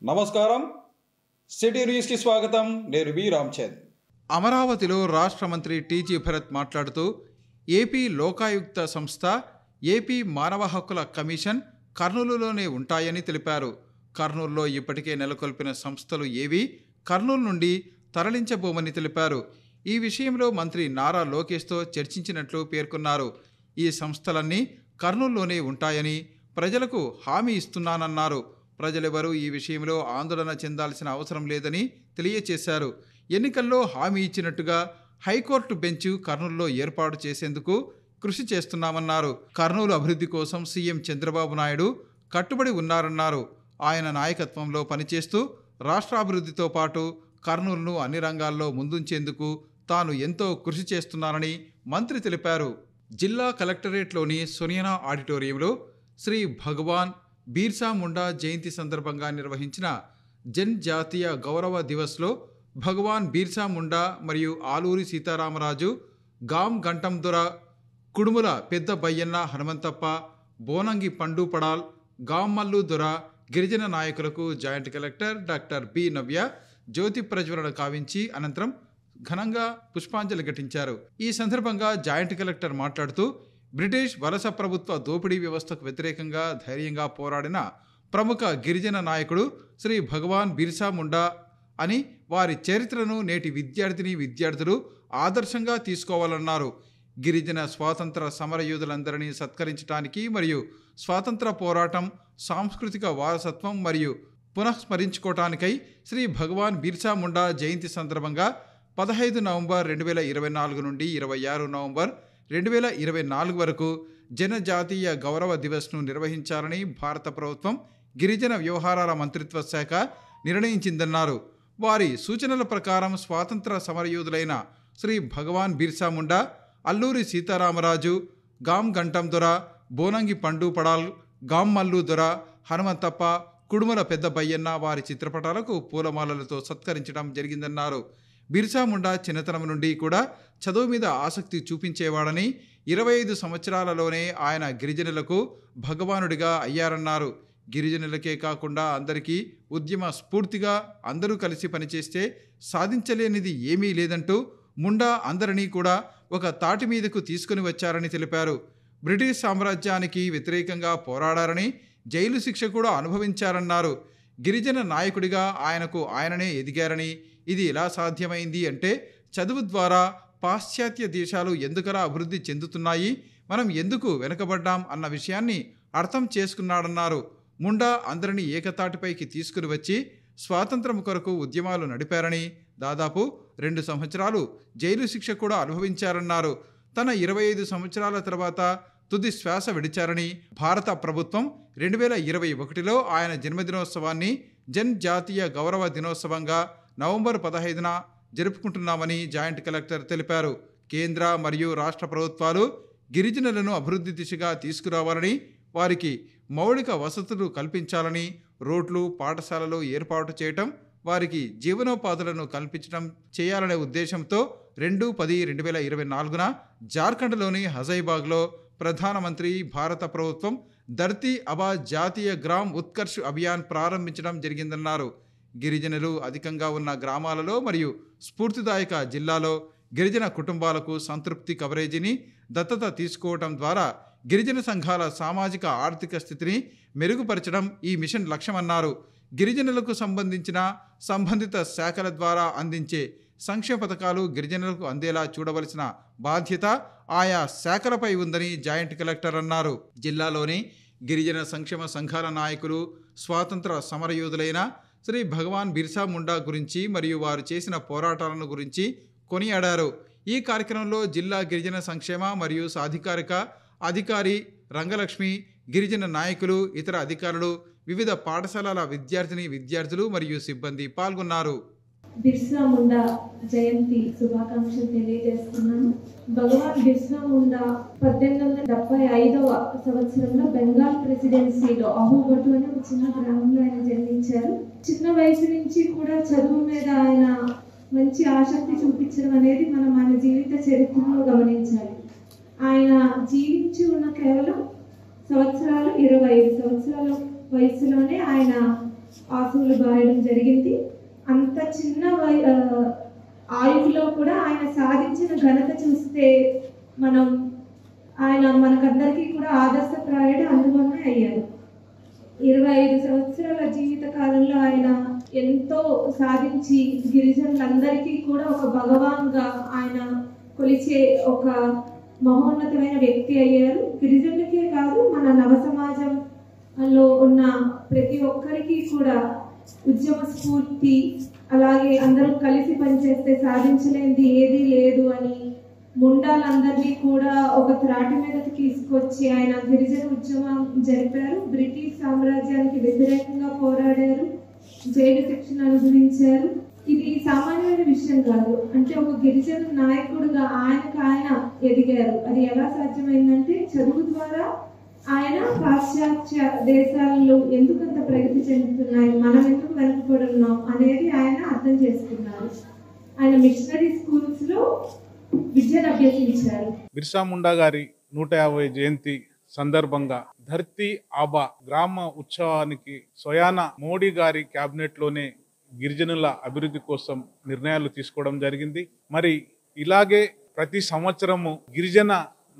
నమస్కారం. సిటీ న్యూస్కి స్వాగతం. నేను వి రామచంద్. అమరావతిలో రాష్ట్ర మంత్రి టీజీ భరత్ మాట్లాడుతూ ఏపీ లోకాయుక్త సంస్థ, ఏపీ మానవ హక్కుల కమిషన్ కర్నూలులోనే ఉంటాయని తెలిపారు. కర్నూలులో ఇప్పటికే నెలకొల్పిన సంస్థలు ఏవి కర్నూలు నుండి తరలించబోమని తెలిపారు. ఈ విషయంలో మంత్రి నారా లోకేష్తో చర్చించినట్లు పేర్కొన్నారు. ఈ సంస్థలన్నీ కర్నూలులోనే ఉంటాయని ప్రజలకు హామీ ఇస్తున్నానన్నారు. ప్రజలెవరూ ఈ విషయంలో ఆందోళన చెందాల్సిన అవసరం లేదని తెలియచేశారు. ఎన్నికల్లో హామీ ఇచ్చినట్టుగా హైకోర్టు బెంచ్ కర్నూలులో ఏర్పాటు చేసేందుకు కృషి చేస్తున్నామన్నారు. కర్నూలు అభివృద్ధి కోసం సీఎం చంద్రబాబు నాయుడు కట్టుబడి ఉన్నారన్నారు. ఆయన నాయకత్వంలో పనిచేస్తూ రాష్ట్రాభివృద్ధితో పాటు కర్నూలును అన్ని రంగాల్లో ముందుంచేందుకు తాను ఎంతో కృషి చేస్తున్నానని మంత్రి తెలిపారు. జిల్లా కలెక్టరేట్లోని సోనియా ఆడిటోరియంలో శ్రీ భగవాన్ బిర్సా ముండా జయంతి సందర్భంగా నిర్వహించిన జనజాతీయ గౌరవ దివస్లో భగవాన్ బిర్సా ముండా మరియు ఆలూరి సీతారామరాజు, గాం గంటందొర, కుడుముల పెద్ద బయ్యన్న హనుమంతప్ప, బోనంగి పండు పడాల్, గాం మల్లు దొర గిరిజన నాయకులకు జాయింట్ కలెక్టర్ డాక్టర్ బి నవ్య జ్యోతి ప్రజ్వలన కావించి అనంతరం ఘనంగా పుష్పాంజలి ఘటించారు. ఈ సందర్భంగా జాయింట్ కలెక్టర్ మాట్లాడుతూ బ్రిటిష్ వలస ప్రభుత్వ దోపిడీ వ్యవస్థకు వ్యతిరేకంగా ధైర్యంగా పోరాడిన ప్రముఖ గిరిజన నాయకుడు శ్రీ భగవాన్ బిర్సా ముండా అని, వారి చరిత్రను నేటి విద్యార్థులు ఆదర్శంగా తీసుకోవాలన్నారు. గిరిజన స్వాతంత్ర సమరయోధులందరినీ సత్కరించడానికి మరియు స్వాతంత్ర పోరాటం, సాంస్కృతిక వారసత్వం మరియు పునఃస్మరించుకోవటానికై శ్రీ భగవాన్ బిర్సా ముండా జయంతి సందర్భంగా 15 నవంబర్ 2024 నుండి 26 నవంబర్ 2024 వరకు జనజాతీయ గౌరవ దివస్ను నిర్వహించాలని భారత ప్రభుత్వం గిరిజన వ్యవహారాల మంత్రిత్వ శాఖ నిర్ణయించిందన్నారు. వారి సూచనల ప్రకారం స్వాతంత్ర సమరయోధులైన శ్రీ భగవాన్ బిర్సా ముండా, అల్లూరి సీతారామరాజు, గాం గంటందొర, బోనంగి పండు పడాల్, గాం మల్లు దొర, హనుమంతప్ప, కుడుముల పెద్ద బయ్యన్న వారి చిత్రపటాలకు పూలమాలలతో సత్కరించడం జరిగిందన్నారు. బిర్సా ముండా చిన్నతనం నుండి కూడా చదువు మీద ఆసక్తి చూపించేవాడని, 25 సంవత్సరాలలోనే ఆయన గిరిజనులకు భగవానుడిగా అయ్యారన్నారు. గిరిజనులకే కాకుండా అందరికీ ఉద్యమ స్ఫూర్తిగా అందరూ కలిసి పనిచేస్తే సాధించలేనిది ఏమీ లేదంటూ ముండా అందరినీ కూడా ఒక తాటి మీదకు తీసుకుని వచ్చారని తెలిపారు. బ్రిటిష్ సామ్రాజ్యానికి వ్యతిరేకంగా పోరాడారని, జైలు శిక్ష కూడా అనుభవించారన్నారు. గిరిజన నాయకుడిగా ఆయననే ఎదిగారని, ఇది ఎలా సాధ్యమైంది అంటే చదువు ద్వారా పాశ్చాత్య దేశాలు ఎందుకలా అభివృద్ధి చెందుతున్నాయి, మనం ఎందుకు వెనుకబడ్డాం అన్న విషయాన్ని అర్థం చేసుకున్నాడన్నారు. ముండా అందరినీ ఏకతాటిపైకి తీసుకుని వచ్చి స్వాతంత్రం కొరకు ఉద్యమాలు నడిపారని, దాదాపు 2 సంవత్సరాలు జైలు శిక్ష కూడా అనుభవించారన్నారు. తన 25 సంవత్సరాల తర్వాత తుది శ్వాస విడిచారని, భారత ప్రభుత్వం 2021లో ఆయన జన్మదినోత్సవాన్ని జనజాతీయ గౌరవ దినోత్సవంగా నవంబర్ 15న జరుపుకుంటున్నామని జాయింట్ కలెక్టర్ తెలిపారు. కేంద్ర మరియు రాష్ట్ర ప్రభుత్వాలు గిరిజనులను అభివృద్ధి దిశగా తీసుకురావాలని, వారికి మౌలిక వసతులు కల్పించాలని, రోడ్లు, పాఠశాలలు ఏర్పాటు చేయటం, వారికి జీవనోపాధులను కల్పించడం చేయాలనే ఉద్దేశంతో 2/10/2024న జార్ఖండ్లోని హజైబాగ్లో ప్రధానమంత్రి భారత ప్రభుత్వం ధర్తీ అబా జాతీయ గ్రామ్ ఉత్కర్ష్ అభియాన్ ప్రారంభించడం జరిగిందన్నారు. గిరిజనులు అధికంగా ఉన్న గ్రామాలలో మరియు స్ఫూర్తిదాయక జిల్లాలో గిరిజన కుటుంబాలకు సంతృప్తి కవరేజీని దత్తత తీసుకోవడం ద్వారా గిరిజన సంఘాల సామాజిక ఆర్థిక స్థితిని మెరుగుపరచడం ఈ మిషన్ లక్ష్యమన్నారు. గిరిజనులకు సంబంధిత శాఖల ద్వారా అందించే సంక్షేమ పథకాలు గిరిజనులకు అందేలా చూడవలసిన బాధ్యత ఆయా శాఖలపై ఉందని జాయింట్ కలెక్టర్ అన్నారు. జిల్లాలోని గిరిజన సంక్షేమ సంఘాల నాయకులు స్వాతంత్ర సమరయోధులైన శ్రీ భగవాన్ బిర్సా ముండా గురించి మరియు వారు చేసిన పోరాటాలను గురించి కొనియాడారు. ఈ కార్యక్రమంలో జిల్లా గిరిజన సంక్షేమ మరియు సాధికారిక అధికారి రంగలక్ష్మి, గిరిజన నాయకులు, ఇతర అధికారులు, వివిధ పాఠశాలల విద్యార్థులు మరియు సిబ్బంది పాల్గొన్నారు. బిర్సా ముండా జయంతి శుభాకాంక్షలు తెలియజేస్తున్నాను. భగవాన్ బిర్సా ముండా 1875వ సంవత్సరంలో బెంగాల్ ప్రెసిడెన్సీలో అహుగటు అనే ఒక చిన్న గ్రామంలో ఆయన జన్మించారు. చిన్న వయసు నుంచి కూడా చదువు మీద ఆయన మంచి ఆసక్తి చూపించడం అనేది మనం ఆయన జీవిత చరిత్రలో గమనించాలి. ఆయన జీవించి ఉన్న కేవలం 25 సంవత్సరాల వయసులోనే ఆయన ఆశువులు బాయడం జరిగింది. అంత చిన్న ఆయువులో కూడా ఆయన సాధించిన ఘనత చూస్తే ఆయన మనకందరికీ కూడా ఆదర్శప్రాయుడు అందువల్లనే అయ్యారు. 25 సంవత్సరాల జీవిత కాలంలో ఆయన ఎంతో సాధించి గిరిజనులందరికీ కూడా ఒక భగవాన్గా ఆయన కొలిచే ఒక మహోన్నతమైన వ్యక్తి అయ్యారు. గిరిజనులకే కాదు, మన నవ సమాజంలో ఉన్న ప్రతి ఒక్కరికి కూడా ఉద్యమ స్ఫూర్తి, అలాగే అందరూ కలిసి పనిచేస్తే సాధించలేనిది ఏదీ లేదు అని ముండాలందరినీ కూడా ఒక త్రాటి మీదకి తీసుకొచ్చి ఆయన గిరిజన ఉద్యమం జరిపారు. బ్రిటిష్ సామ్రాజ్యానికి వ్యతిరేకంగా పోరాడారు, జైలు శిక్షణ అనుభవించారు. ఇది సామాన్యమైన విషయం కాదు. అంటే ఒక గిరిజన నాయకుడుగా ఆయన ఎదిగారు. అది ఎలా సాధ్యమైందంటే చదువు ద్వారా. ఆయన పాశ్చాత్య దేశాల్లో ఎందుకంత ప్రగతి చెందుతున్నాయి, మనం ఎందుకు వెనుకబడి ఉన్నాం అనేది ఆయన అర్థం చేసుకున్నారు. ఆయన మిషనరీ స్కూల్స్ లో విద్యను అభ్యసించారు. బిర్సా ముండా గారి 150 జయంతి సందర్భంగా ధర్తీ ఆబా గ్రామ ఉత్సవానికి స్వయాన మోడీ గారి క్యాబినెట్ లోనే గిరిజనుల అభివృద్ధి కోసం నిర్ణయాలు తీసుకోవడం జరిగింది. మరి ఇలాగే ప్రతి సంవత్సరము గిరిజన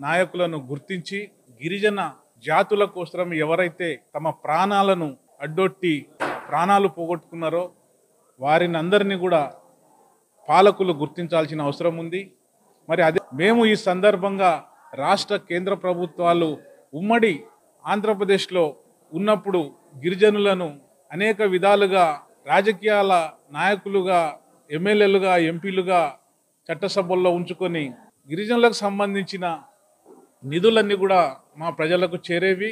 నాయకులను గుర్తించి గిరిజన జాతుల కోసం ఎవరైతే తమ ప్రాణాలను అడ్డొట్టి ప్రాణాలు పోగొట్టుకున్నారో వారిని అందరినీ కూడా పాలకులు గుర్తించాల్సిన అవసరం ఉంది. మరి అదే మేము ఈ సందర్భంగా రాష్ట్ర కేంద్ర ప్రభుత్వాలు ఉమ్మడి ఆంధ్రప్రదేశ్లో ఉన్నప్పుడు గిరిజనులను అనేక విధాలుగా రాజకీయాల నాయకులుగా, ఎమ్మెల్యేలుగా, ఎంపీలుగా చట్టసభల్లో ఉంచుకొని గిరిజనులకు సంబంధించిన నిధులన్నీ కూడా మా ప్రజలకు చేరేవి.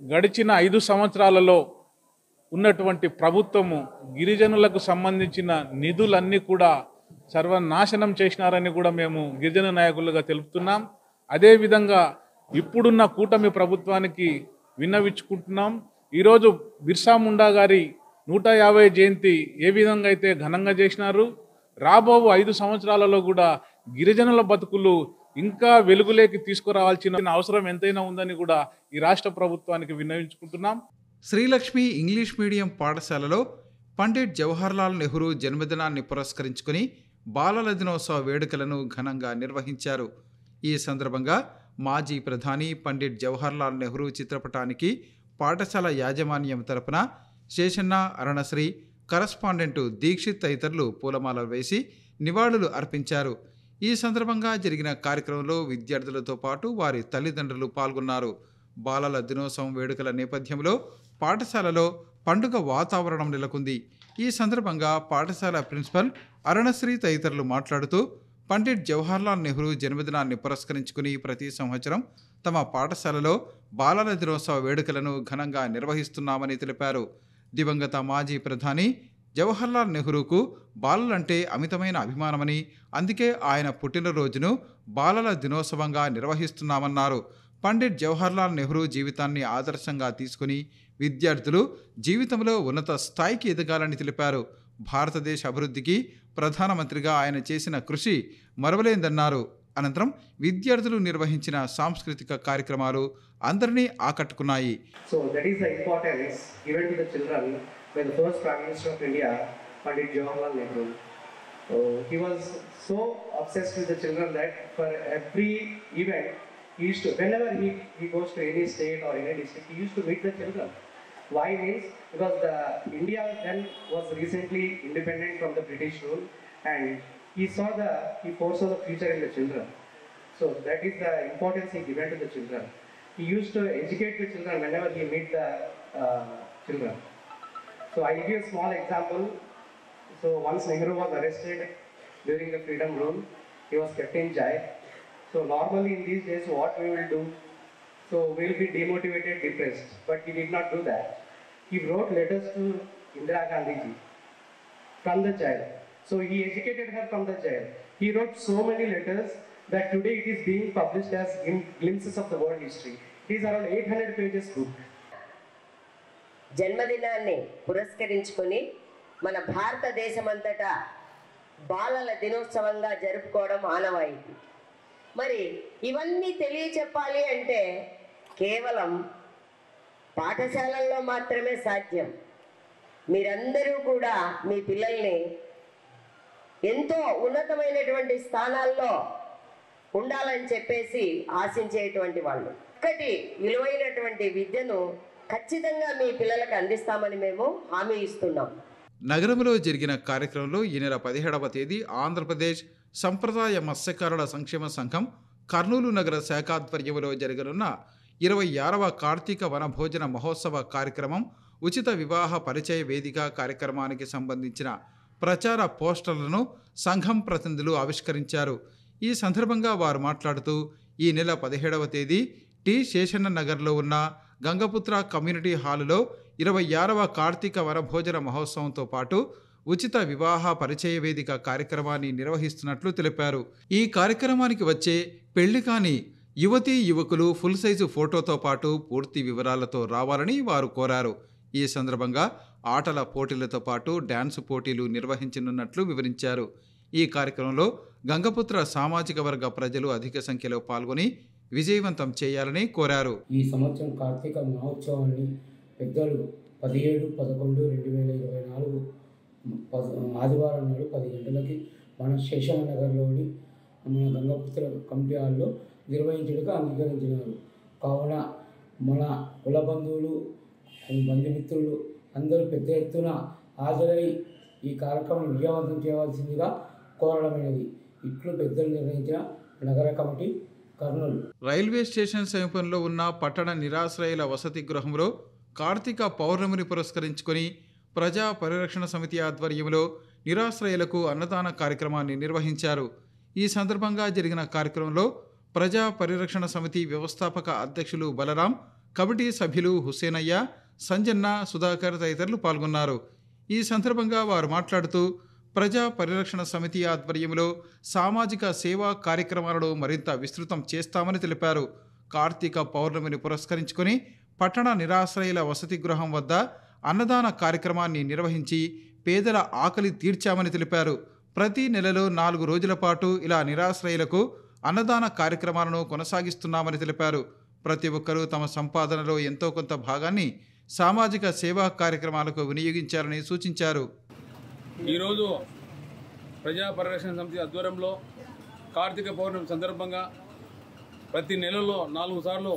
గడిచిన 5 సంవత్సరాలలో ఉన్నటువంటి ప్రభుత్వము గిరిజనులకు సంబంధించిన నిధులన్నీ కూడా సర్వనాశనం చేసినారని కూడా మేము గిరిజన నాయకులుగా తెలుపుతున్నాం. అదేవిధంగా ఇప్పుడున్న కూటమి ప్రభుత్వానికి విన్నవించుకుంటున్నాం. ఈరోజు బిర్సా ముండా గారి 150 జయంతి ఏ విధంగా అయితే ఘనంగా చేసినారు, రాబో 5 సంవత్సరాలలో కూడా గిరిజనుల బతుకులు ఇంకా వెలుగులోకి తీసుకురావాల్సిన అవసరం ఎంతైనా ఉందని కూడా ఈ రాష్ట్ర ప్రభుత్వానికి విన్నవించుకుంటున్నాం. శ్రీలక్ష్మి ఇంగ్లీష్ మీడియం పాఠశాలలో పండిట్ జవహర్లాల్ నెహ్రూ జన్మదినాన్ని పురస్కరించుకుని బాలల దినోత్సవ వేడుకలను ఘనంగా నిర్వహించారు. ఈ సందర్భంగా మాజీ ప్రధాని పండిట్ జవహర్లాల్ నెహ్రూ చిత్రపటానికి పాఠశాల యాజమాన్యం తరపున శేషన్న, అరుణశ్రీ, కరస్పాండెంటు దీక్షిత్ తదితరులు పూలమాలలు వేసి నివాళులు అర్పించారు. ఈ సందర్భంగా జరిగిన కార్యక్రమంలో విద్యార్థులతో పాటు వారి తల్లిదండ్రులు పాల్గొన్నారు. బాలల దినోత్సవం వేడుకల నేపథ్యంలో పాఠశాలలో పండుగ వాతావరణం నెలకొంది. ఈ సందర్భంగా పాఠశాల ప్రిన్సిపల్ అరుణశ్రీ తదితరులు మాట్లాడుతూ పండిట్ జవహర్లాల్ నెహ్రూ జన్మదినాన్ని పురస్కరించుకుని ప్రతి సంవత్సరం తమ పాఠశాలలో బాలల దినోత్సవ వేడుకలను ఘనంగా నిర్వహిస్తున్నామని తెలిపారు. దివంగత మాజీ ప్రధాని జవహర్లాల్ నెహ్రూకు బాలలంటే అమితమైన అభిమానమని, అందుకే ఆయన పుట్టినరోజును బాలల దినోత్సవంగా నిర్వహిస్తున్నామన్నారు. పండిట్ జవహర్లాల్ నెహ్రూ జీవితాన్ని ఆదర్శంగా తీసుకుని విద్యార్థులు జీవితంలో ఉన్నత స్థాయికి ఎదగాలని తెలిపారు. భారతదేశ అభివృద్ధికి ప్రధానమంత్రిగా ఆయన చేసిన కృషి మరవలేందన్నారు. అనంతరం విద్యార్థులు నిర్వహించిన సాంస్కృతిక కార్యక్రమాలు అందరినీ ఆకట్టుకున్నాయి. So that is the importance given to the children by the first Prime Minister of India, Pandit Jawaharlal Nehru. He was so obsessed with the children that for every event, he used to, whenever he goes to any state or any district, he used to meet the children. Why means because India then was recently independent from the British rule, and he foresaw the future in the children. So that is the importance he given to the children. He used to educate the children whenever he meet the children. So I will give a small example. So once Nehru was arrested during the freedom rule, he was kept in jail. So normally in these days what we will do? So we will be demotivated, depressed. But he did not do that. He wrote letters to Indira Gandhi ji from the jail. So he educated her from the jail. He wrote so many letters that today it is being published as glimpses of the world history. It is around 800 pages book. జన్మదినాన్ని పురస్కరించుకొని మన భారతదేశమంతటా బాలల దినోత్సవంగా జరుపుకోవడం ఆనవాయితీ. మరి ఇవన్నీ తెలియచెప్పాలి అంటే కేవలం పాఠశాలల్లో మాత్రమే సాధ్యం. మీరందరూ కూడా మీ పిల్లల్ని ఎంతో ఉన్నతమైనటువంటి స్థానాల్లో ఉండాలని చెప్పేసి ఆశించేటువంటి వాళ్ళు. ఒక్కటి విలువైనటువంటి విద్యను ఖచ్చితంగా మీ పిల్లలకు అందిస్తామని మేము హామీ ఇస్తున్నాం. నగరంలో జరిగిన కార్యక్రమంలో ఈ నెల 17వ తేదీ ఆంధ్రప్రదేశ్ సంప్రదాయ మత్స్యకారుల సంక్షేమ సంఘం కర్నూలు నగర శాఖ ఆధ్వర్యంలో జరగనున్న 26వ కార్తీక వనభోజన మహోత్సవ కార్యక్రమం, ఉచిత వివాహ పరిచయ వేదిక కార్యక్రమానికి సంబంధించిన ప్రచార పోస్టర్లను సంఘం ప్రతినిధులు ఆవిష్కరించారు. ఈ సందర్భంగా వారు మాట్లాడుతూ ఈ నెల 17వ తేదీ టి శేషన్న నగర్లో ఉన్న గంగపుత్ర కమ్యూనిటీ హాలులో 26వ కార్తీక వనభోజన మహోత్సవంతో పాటు ఉచిత వివాహ పరిచయ వేదిక కార్యక్రమాన్ని నిర్వహిస్తున్నట్లు తెలిపారు. ఈ కార్యక్రమానికి వచ్చే పెళ్లి కాని యువతీ యువకులు ఫుల్ సైజు ఫోటోతో పాటు పూర్తి వివరాలతో రావాలని వారు కోరారు. ఈ సందర్భంగా ఆటల పోటీలతో పాటు డ్యాన్స్ పోటీలు నిర్వహించనున్నట్లు వివరించారు. ఈ కార్యక్రమంలో గంగపుత్ర సామాజిక వర్గ ప్రజలు అధిక సంఖ్యలో పాల్గొని విజయవంతం చేయాలని కోరారు. ఈ సంవత్సరం కార్తీక మహోత్సవాన్ని పెద్దలు 17-11-2024 ఆదివారం నాడు 10 గంటలకి మన శేషన్న నగర్లోని మన గంగపుత్ర కమిటీ హాల్లో నిర్వహించడానికి అంగీకరించినారు. కావున మన కుల బంధువులు, బంధుమిత్రులు అందరూ పెద్ద ఎత్తున హాజరై ఈ కార్యక్రమం విజయవంతం చేయవలసిందిగా కోరడమైనది. ఇట్లు పెద్దలు నిర్ణయించిన నగర కమిటీ, కర్నూలు. రైల్వే స్టేషన్ సమీపంలో ఉన్న పట్టణ నిరాశ్రయుల వసతి గృహంలో కార్తీక పౌర్ణమిని పురస్కరించుకొని ప్రజా పరిరక్షణ సమితి ఆధ్వర్యంలో నిరాశ్రయులకు అన్నదాన కార్యక్రమాన్ని నిర్వహించారు. ఈ సందర్భంగా జరిగిన కార్యక్రమంలో ప్రజా పరిరక్షణ సమితి వ్యవస్థాపక అధ్యక్షులు బలరాం, కమిటీ సభ్యులు హుసేనయ్య, సంజన్న, సుధాకర్ తదితరులు పాల్గొన్నారు. ఈ సందర్భంగా వారు మాట్లాడుతూ ప్రజా పరిరక్షణ సమితి ఆధ్వర్యంలో సామాజిక సేవా కార్యక్రమాలను మరింత విస్తృతం చేస్తామని తెలిపారు. కార్తీక పౌర్ణమిని పురస్కరించుకొని పట్టణ నిరాశ్రయుల వసతి గృహం వద్ద అన్నదాన కార్యక్రమాన్ని నిర్వహించి పేదల ఆకలి తీర్చామని తెలిపారు. ప్రతి నెలలో 4 రోజుల పాటు ఇలా నిరాశ్రయులకు అన్నదాన కార్యక్రమాలను కొనసాగిస్తున్నామని తెలిపారు. ప్రతి ఒక్కరూ తమ సంపాదనలో ఎంతో కొంత భాగాన్ని సామాజిక సేవా కార్యక్రమాలకు వినియోగించాలని సూచించారు. ఈరోజు ప్రజా పరిరక్షణ సమితి ఆధ్వర్యంలో కార్తీక పౌర్ణమి సందర్భంగా ప్రతి నెలలో 4 సార్లు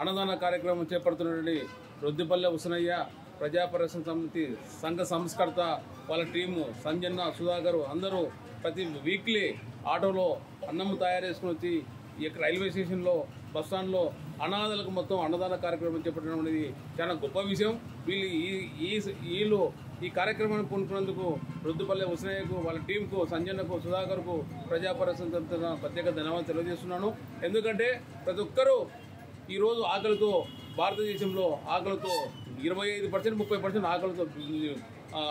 అన్నదాన కార్యక్రమం చేపడుతున్నటువంటి రొద్దిపల్లె హుసనయ్య, ప్రజా పరిరక్షణ సమితి సంఘ సంస్కర్త, వాళ్ళ టీము సంజన్న, సుధాకర్ అందరూ ప్రతి వీక్లీ ఆటోలో అన్నం తయారు చేసుకుని వచ్చి ఈ యొక్క రైల్వే స్టేషన్లో, బస్టాండ్లో అనాథలకు మొత్తం అన్నదాన కార్యక్రమం చేపట్టడం అనేది చాలా గొప్ప విషయం. వీళ్ళు ఈ కార్యక్రమాన్ని పూనుకున్నందుకు రొద్దుపల్లె హుసనయ్యకు, వాళ్ళ టీంకు, సంజన్నకు, సుధాకర్కు, ప్రజా పరిరక్షణ తరఫున ప్రత్యేక ధన్యవాదాలు తెలియజేస్తున్నాను. ఎందుకంటే ప్రతి ఒక్కరూ ఈరోజు ఆకలితో, భారతదేశంలో ఆకలితో 25%, 30% ఆకలితో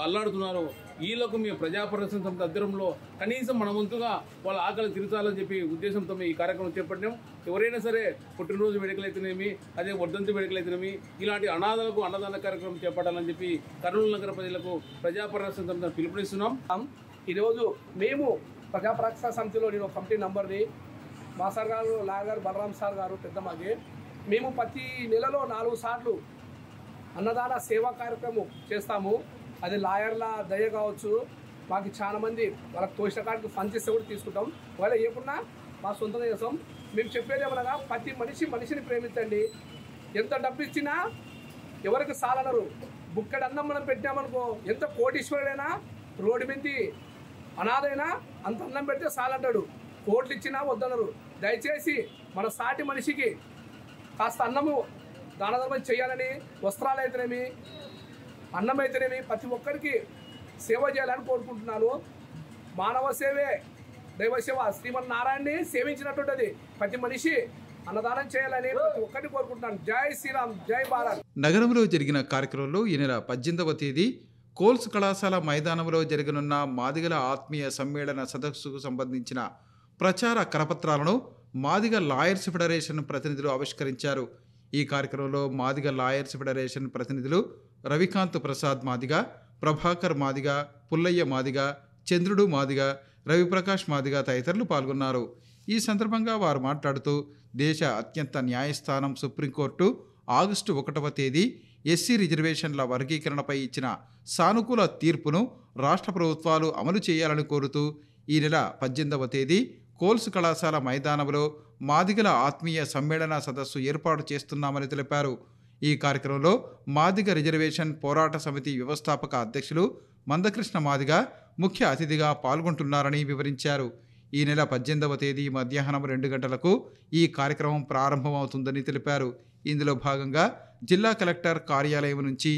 అల్లాడుతున్నారు. వీళ్ళకు మేము ప్రజా పరిరక్షణ సమితి ఆధ్వర్యంలో కనీసం మన వంతుగా వాళ్ళ ఆకలి తీర్చాలని చెప్పి ఉద్దేశంతో ఈ కార్యక్రమం చేపట్టాం. ఎవరైనా సరే పుట్టినరోజు వేడుకలు అయితేనేమి, అదే వర్ధంతి వేడుకలు అయితేనేమి, ఇలాంటి అనాథలకు అన్నదాన కార్యక్రమం చేపట్టాలని చెప్పి కర్నూలు నగర ప్రజలకు ప్రజా పరిరక్షణ సమితిని పిలుపునిస్తున్నాం. ఈరోజు మేము ప్రజా పరిరక్షణ సమితిలో నేను కమిటీ నంబర్ని, మా సార్ గారు, లాగారు బలరాం సార్ గారు పెద్ద మాకి, మేము ప్రతి నెలలో 4 సార్లు అన్నదాన సేవా కార్యక్రమం చేస్తాము. అది లాయర్ల దయ కావచ్చు, మాకు చాలా మంది వాళ్ళకి తోచిన కాడికి ఫండ్ చేస్తే కూడా తీసుకుంటాం. ఒకవేళ ఏకున్నా మా సొంతంగా చేస్తాం. మేము చెప్పేది ఏమనగా ప్రతి మనిషిని ప్రేమించండి. ఎంత డబ్బు ఇచ్చినా ఎవరికి సాలనరు. బుక్కడి అన్నం మనం పెట్టామనుకో, ఎంత కోటీశ్వరుడైనా రోడ్డు మీద అనాథైనా అంత అన్నం పెడితే సాలంటాడు. కోట్లు ఇచ్చినా వద్దనరు. దయచేసి మన సాటి మనిషికి కాస్త అన్నము దానధర్మం చేయాలని, వస్త్రాలు అయితేనేమి, అన్నం అయితేనేమి ప్రతి ఒక్కరికి సేవ చేయాలని కోరుకుంటున్నాను. మానవ సేవే దైవ సేవ. శ్రీమన్నారాయణని సేవించినట్టుంటది. ప్రతి మనిషి అన్నదానం చేయాలని ప్రతి ఒక్కరిని కోరుకుంటున్నాను. జై శ్రీరామ్, జై భారత్. నగరంలో జరిగిన కార్యక్రమంలో ఈ నెల 18వ తేదీ కోల్స్ కళాశాల మైదానంలో జరగనున్న మాదిగల ఆత్మీయ సమ్మేళన సదస్సుకు సంబంధించిన ప్రచార కరపత్రాలను మాదిగ లాయర్స్ ఫెడరేషన్ ప్రతినిధులు ఆవిష్కరించారు. ఈ కార్యక్రమంలో మాదిగ లాయర్స్ ఫెడరేషన్ ప్రతినిధులు రవికాంత్ ప్రసాద్ మాదిగ, ప్రభాకర్ మాదిగ, పుల్లయ్య మాదిగ, చంద్రుడు మాదిగ, రవిప్రకాష్ మాదిగ తదితరులు పాల్గొన్నారు. ఈ సందర్భంగా వారు మాట్లాడుతూ దేశ అత్యంత న్యాయస్థానం సుప్రీంకోర్టు ఆగస్టు 1వ తేదీ ఎస్సీ రిజర్వేషన్ల వర్గీకరణపై ఇచ్చిన సానుకూల తీర్పును రాష్ట్ర ప్రభుత్వాలు అమలు చేయాలని కోరుతూ ఈ నెల 18వ తేదీ కోల్స్ కళాశాల మైదానంలో మాదిగల ఆత్మీయ సమ్మేళన సదస్సు ఏర్పాటు చేస్తున్నామని తెలిపారు. ఈ కార్యక్రమంలో మాదిగ రిజర్వేషన్ పోరాట సమితి వ్యవస్థాపక అధ్యక్షులు మందకృష్ణ మాదిగ ముఖ్య అతిథిగా పాల్గొంటున్నారని వివరించారు. ఈ నెల 18వ తేదీ మధ్యాహ్నం 2 గంటలకు ఈ కార్యక్రమం ప్రారంభమవుతుందని తెలిపారు. ఇందులో భాగంగా జిల్లా కలెక్టర్ కార్యాలయం నుంచి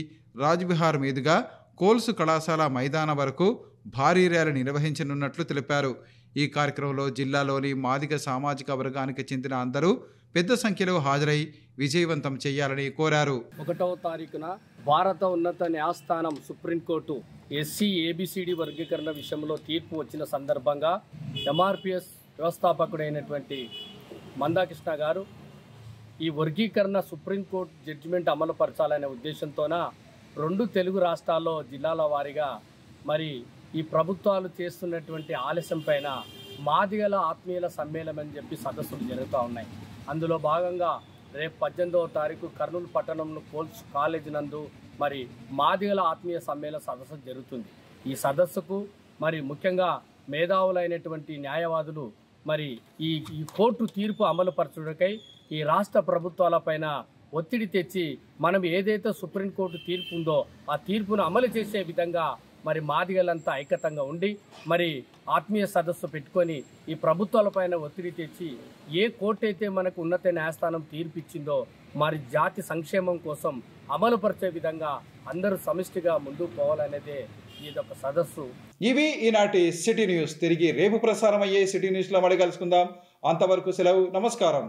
రాజ్విహార్ మీదుగా కోల్స్ కళాశాల మైదానం వరకు భారీ ర్యాలీ నిర్వహించనున్నట్లు తెలిపారు. ఈ కార్యక్రమంలో జిల్లాలోని మాదిగ సామాజిక వర్గానికి చెందిన అందరూ పెద్ద సంఖ్యలో హాజరై విజయవంతం చేయాలని కోరారు. 1వ తారీఖున భారత ఉన్నత న్యాయస్థానం సుప్రీంకోర్టు ఎస్సీ ఏబిసిడి వర్గీకరణ విషయంలో తీర్పు వచ్చిన సందర్భంగా ఎంఆర్పిఎస్ వ్యవస్థాపకుడైనటువంటి మందాకృష్ణ గారు ఈ వర్గీకరణ సుప్రీంకోర్టు జడ్జిమెంట్ అమలు పరచాలనే ఉద్దేశంతోన 2 తెలుగు రాష్ట్రాల్లో జిల్లాల వారీగా మరి ఈ ప్రభుత్వాలు చేస్తున్నటువంటి ఆలస్యం పైన మాదిగల ఆత్మీయుల సమ్మేళనం అని చెప్పి సదస్సులు జరుగుతూ ఉన్నాయి. అందులో భాగంగా రేపు 18వ తారీఖు కర్నూలు పట్టణంలో కోల్స్ కాలేజ్ నందు మరి మాదిగల ఆత్మీయ సమ్మేళన సదస్సు జరుగుతుంది. ఈ సదస్సుకు మరి ముఖ్యంగా మేధావులైనటువంటి న్యాయవాదులు మరి ఈ కోర్టు తీర్పు అమలుపరచుటకై ఈ రాష్ట్ర ప్రభుత్వాలపైన ఒత్తిడి తెచ్చి మనం ఏదైతే సుప్రీంకోర్టు తీర్పు ఉందో ఆ తీర్పును అమలు చేసే విధంగా మరి మాదిగలంతా ఐక్యతంగా ఉండి మరి ఆత్మీయ సదస్సు పెట్టుకొని ఈ ప్రభుత్వాలపైన ఒత్తిడి తెచ్చి ఏ కోర్టు అయితే మనకు ఉన్నత న్యాయస్థానం తీర్పు ఇచ్చిందో మరి జాతి సంక్షేమం కోసం అమలుపరిచే విధంగా అందరూ సమిష్టిగా ముందుకు పోవాలనేదే ఇదొక సదస్సు. ఇవి ఈనాటి సిటీ న్యూస్. తిరిగి రేపు ప్రసారం అయ్యే సిటీ న్యూస్లో మళ్ళీ కలుసుకుందాం. అంతవరకు సెలవు. నమస్కారం.